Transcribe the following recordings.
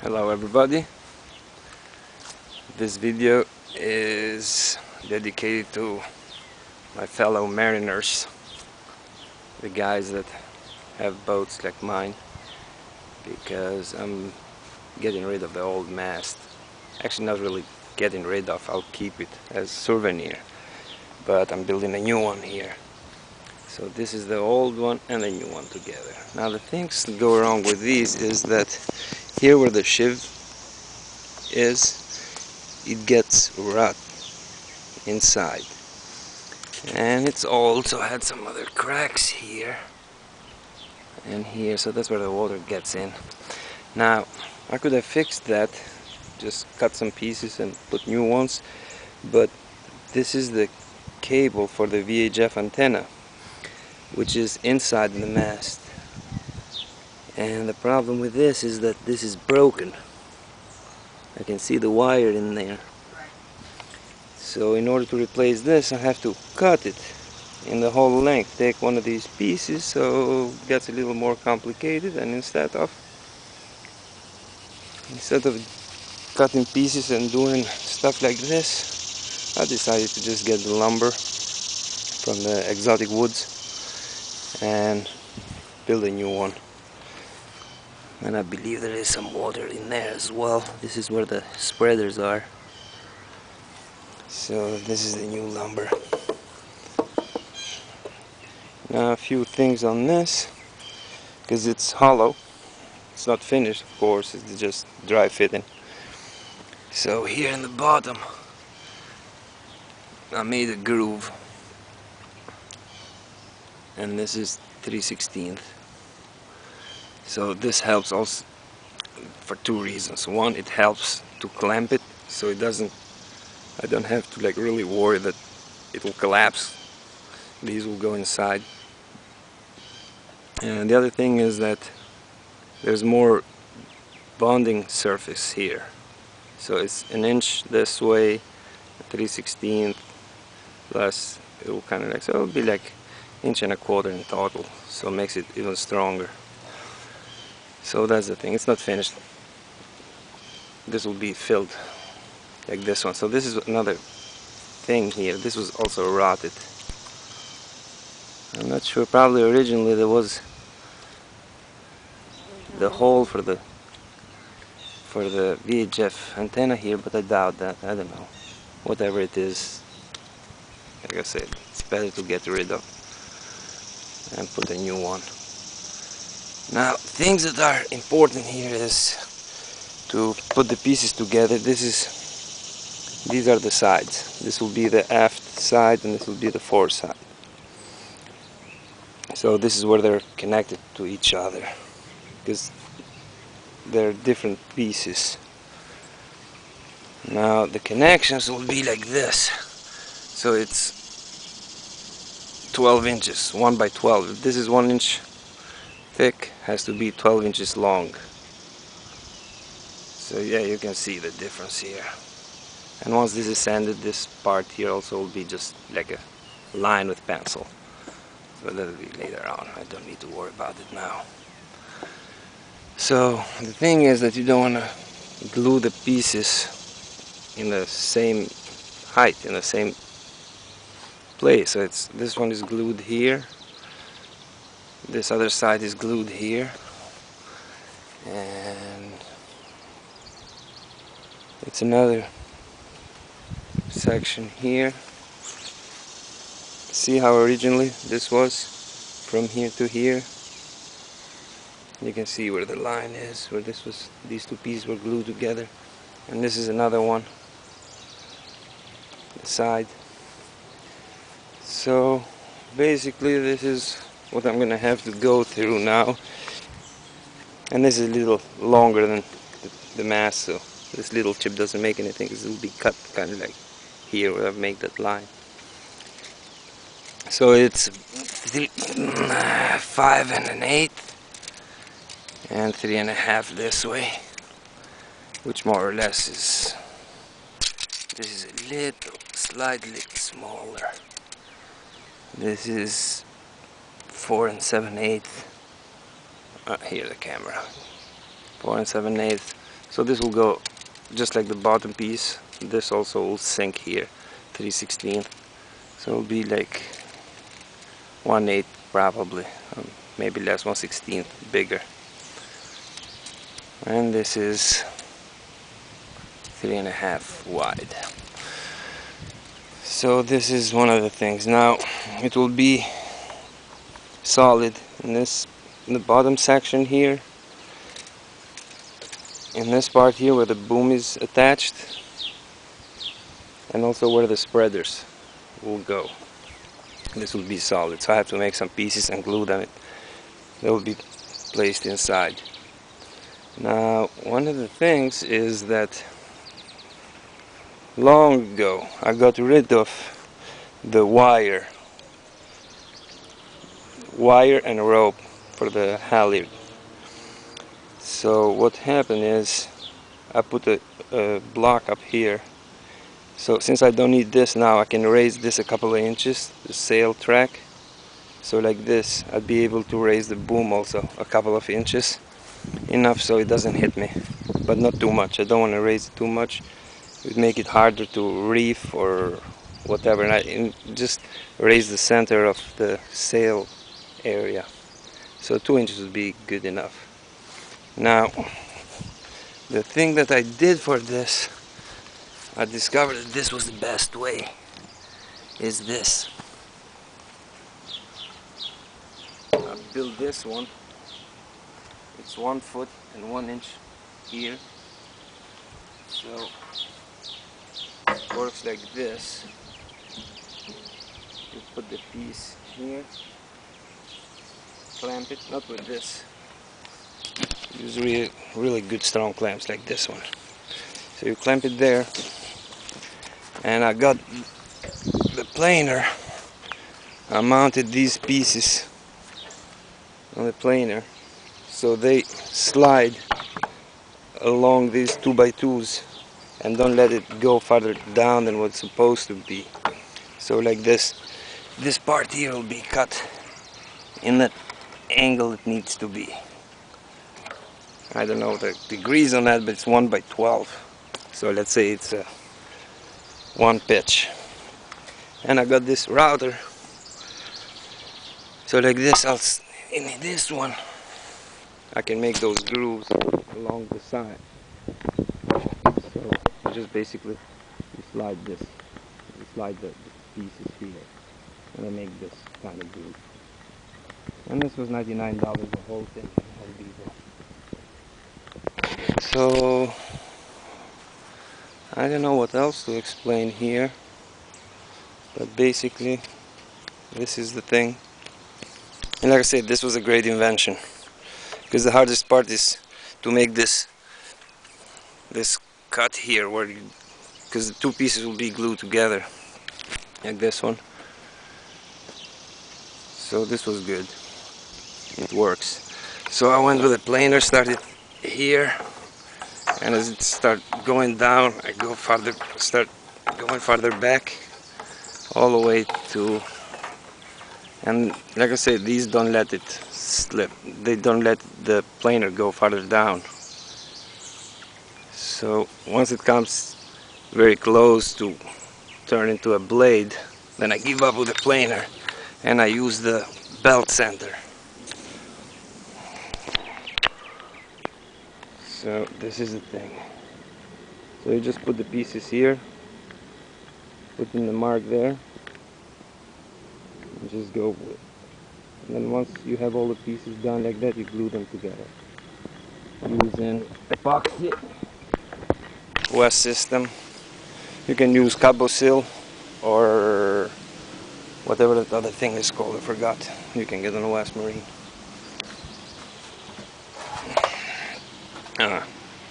Hello everybody, this video is dedicated to my fellow mariners, the guys that have boats like mine, because I'm getting rid of the old mast. Actually not really getting rid of, I'll keep it as a souvenir, but I'm building a new one here. So this is the old one and the new one together. Now the things that go wrong with these is that here where the sheave is, it gets rot inside, and it's also had some other cracks here and here, so that's where the water gets in. Now I could have fixed that, just cut some pieces and put new ones, but this is the cable for the VHF antenna, which is inside the mast, and the problem with this is that this is broken. I can see the wire in there. So in order to replace this, I have to cut it in the whole length. Take one of these pieces, so it gets a little more complicated, and instead of cutting pieces and doing stuff like this, I decided to just get the lumber from the exotic woods and build a new one. And I believe there is some water in there as well. This is where the spreaders are. So this is the new lumber. Now a few things on this, because it's hollow. It's not finished, of course, it's just dry fitting. So here in the bottom I made a groove, and this is 3/16. So this helps also for two reasons. One, it helps to clamp it, so I don't have to like really worry that it will collapse. These will go inside. And the other thing is that there's more bonding surface here. So it's an inch this way, 3/16 plus it will kind of like, so it'll be like inch and a quarter in total, so it makes it even stronger. So that's the thing, it's not finished. This will be filled like this one. So this is another thing here, this was also rotted. I'm not sure, probably originally there was the hole for the VHF antenna here, but I doubt that. I don't know. Whatever it is, like I said, it's better to get rid of and put a new one. Now, things that are important here is to put the pieces together. These are the sides. This will be the aft side and this will be the fore side. So this is where they're connected to each other, because they're different pieces. Now the connections will be like this. So it's 12 inches, 1 by 12. If this is 1 inch thick, has to be 12 inches long. So yeah, you can see the difference here. And once this is sanded, this part here also will be just like a line with pencil. But that'll be later on. I don't need to worry about it now. So the thing is that you don't want to glue the pieces in the same height, in the same place. So this one is glued here, this other side is glued here, and it's another section here. See how originally this was from here to here? You can see where the line is, where these two pieces were glued together. And this is another one, the side. So basically this is what I'm gonna have to go through now. And this is a little longer than the mast, so this little chip doesn't make anything, because it will be cut kind of like here where I make that line. So it's 5 1/8 and 3 1/2 this way, which more or less is, this is a little, slightly smaller. This is 4 7/8. Here the camera. 4 7/8. So this will go just like the bottom piece. This also will sink here, 3/16. So it'll be like 1/8 probably, maybe less, 1/16 bigger. And this is 3.5 wide. So this is one of the things. Now it will be solid in the bottom section here, in this part here where the boom is attached, and also where the spreaders will go. This will be solid, so I have to make some pieces and glue them. They will be placed inside. Now one of the things is that long ago I got rid of the wire and rope for the halyard. So what happened is I put a block up here. So since I don't need this now, I can raise this a couple of inches, the sail track. So like this, I'd be able to raise the boom also a couple of inches, enough so it doesn't hit me, but not too much. I don't want to raise it too much. It would make it harder to reef or whatever, and just raise the center of the sail area. So 2 inches would be good enough. Now, the thing that I did for this, I discovered that this was the best way, is this. I built this one. It's 1 foot and 1 inch here. So it works like this. You put the piece here, clamp it, not with this. Use really good strong clamps like this one. So you clamp it there, and I got the planer. I mounted these pieces on the planer so they slide along these 2x2s and don't let it go farther down than what's supposed to be. So like this part here will be cut in that angle it needs to be. I don't know the degrees on that, but it's 1/12. So let's say it's 1 pitch. And I got this router. So like this, in this one, I can make those grooves along the side. So you just basically slide this, you slide the pieces here, and I make this kind of groove. And this was $99 the whole thing. So I don't know what else to explain here, but basically this is the thing. And like I said, this was a great invention, because the hardest part is to make this cut here, where because the two pieces will be glued together like this one. So this was good, it works. So I went with a planer, started here, and as it starts going down, I start going farther back, all the way to, and like I said, these don't let it slip. They don't let the planer go farther down. So once it comes very close to turn into a blade, then I give up with the planer and I use the belt center. So this is the thing. So you just put the pieces here, put in the mark there, and just go with it. And then once you have all the pieces done like that, you glue them together using epoxy West system. You can use Carbosil or whatever that other thing is called, I forgot. You can get on West Marine.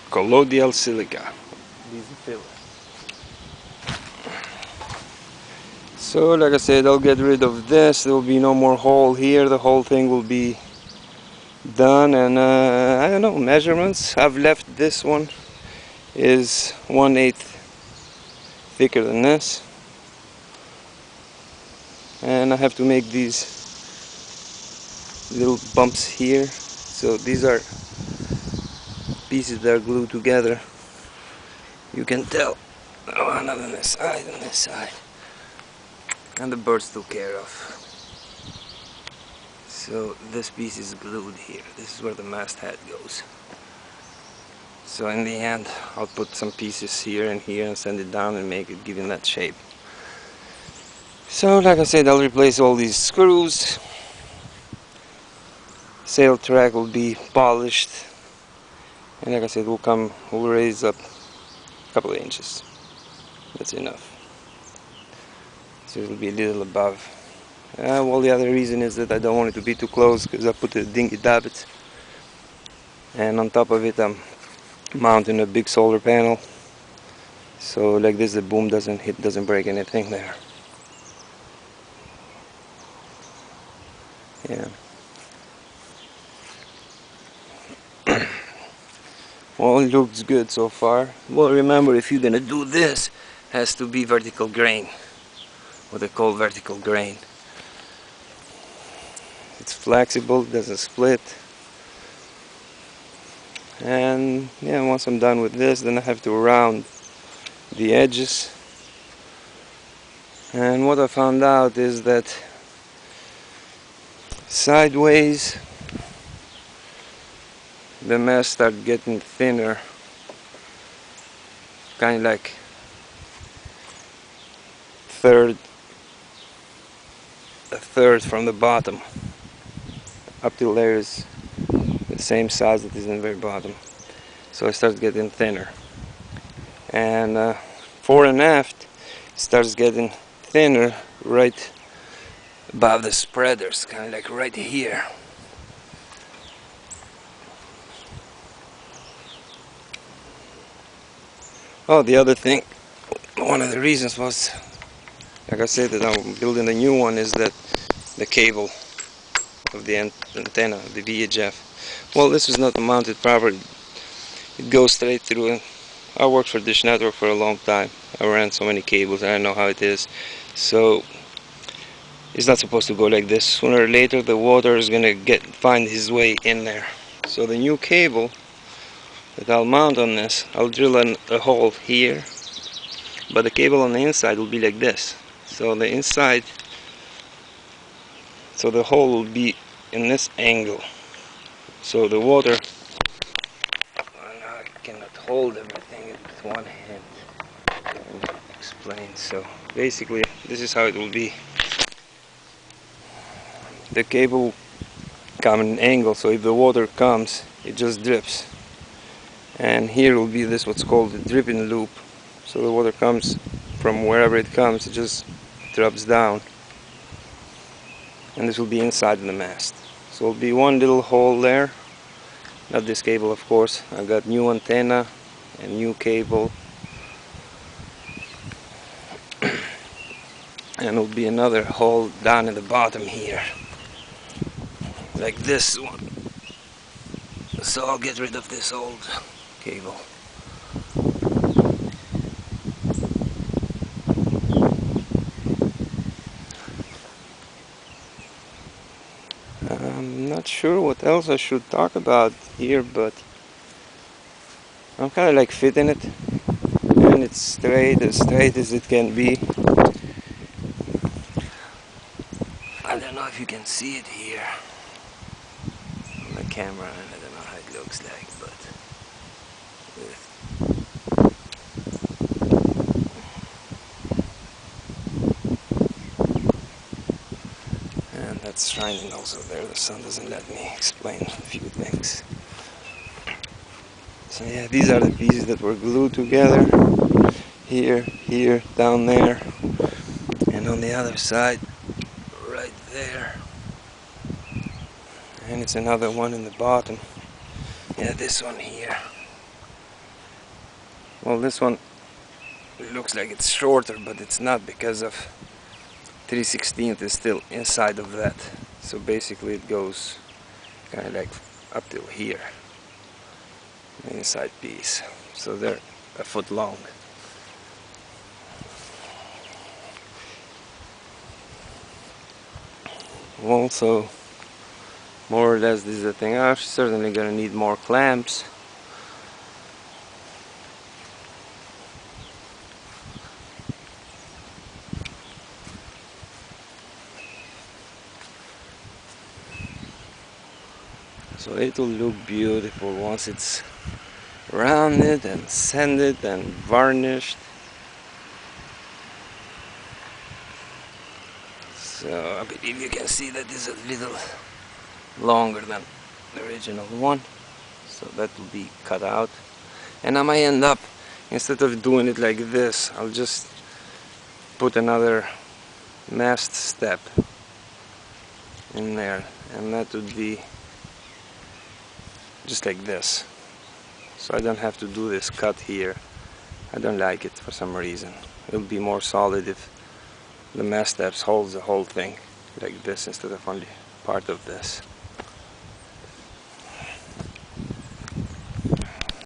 Colloidal silica. These are fillers. So like I said, I'll get rid of this. There will be no more hole here. The whole thing will be done. And I don't know, measurements. I've left this one is 1/8 thicker than this. And I have to make these little bumps here. So these are pieces that are glued together. You can tell. Oh, not on this side, on this side. And the bird's took care of. So this piece is glued here. This is where the masthead goes. So in the end, I'll put some pieces here and here and send it down and make it give it that shape. So like I said, I'll replace all these screws. Sail track will be polished. And like I said, we'll raise up a couple of inches. That's enough. So it'll be a little above. Well, the other reason is that I don't want it to be too close, because I put a dinky davit, and on top of it I'm mounting a big solar panel, so like this the boom doesn't break anything there. Yeah. Well, it looks good so far. Well, remember, if you're gonna do this, has to be vertical grain, what they call vertical grain. It's flexible, doesn't split. And yeah, once I'm done with this, then I have to round the edges. And what I found out is that sideways the mast start getting thinner, kind of like a third from the bottom up till there is the same size that is in the very bottom. So it starts getting thinner, and fore and aft it starts getting thinner right above the spreaders, kind of like right here. Oh, the other thing, one of the reasons was, like I said, that I'm building a new one, is that the cable of the antenna, the VHF. Well, this is not mounted properly. It goes straight through. And I worked for Dish Network for a long time. I ran so many cables and I know how it is. So it's not supposed to go like this. Sooner or later the water is gonna find his way in there. So the new cable that I'll mount on this, I'll drill a hole here, but the cable on the inside will be like this. So the inside, so the hole will be in this angle. So the water, I cannot hold everything with one hand. I'll explain. So basically, this is how it will be. The cable come in an angle, so if the water comes, it just drips. And here will be this what's called the dripping loop. So the water comes from wherever it comes, it just drops down. And this will be inside the mast. So it'll be one little hole there. Not this cable, of course. I got new antenna and new cable. And it'll be another hole down in the bottom here, like this one. So I'll get rid of this old cable. I'm not sure what else I should talk about here, but I'm kind of like fitting it, and it's straight as it can be. I don't know if you can see it here on the camera, and I don't know how it looks like, but and that's shining also there. The sun doesn't let me explain a few things. So yeah, these are the pieces that were glued together. Here, here, down there, and on the other side, right there. And it's another one in the bottom. Yeah, this one here. Well, this one looks like it's shorter, but it's not, because of 3/16 is still inside of that. So basically it goes kind of like up till here, the inside piece. So they're a foot long. Also, more or less, this is the thing. I'm certainly gonna need more clamps, So it will look beautiful once it's rounded and sanded and varnished. So I believe you can see that this is a little longer than the original one, so that will be cut out. And I might end up, instead of doing it like this, I'll just put another mast step in there, and that would be just like this, so I don't have to do this cut here. I don't like it for some reason. It'll be more solid if the mast steps holds the whole thing like this instead of only part of this.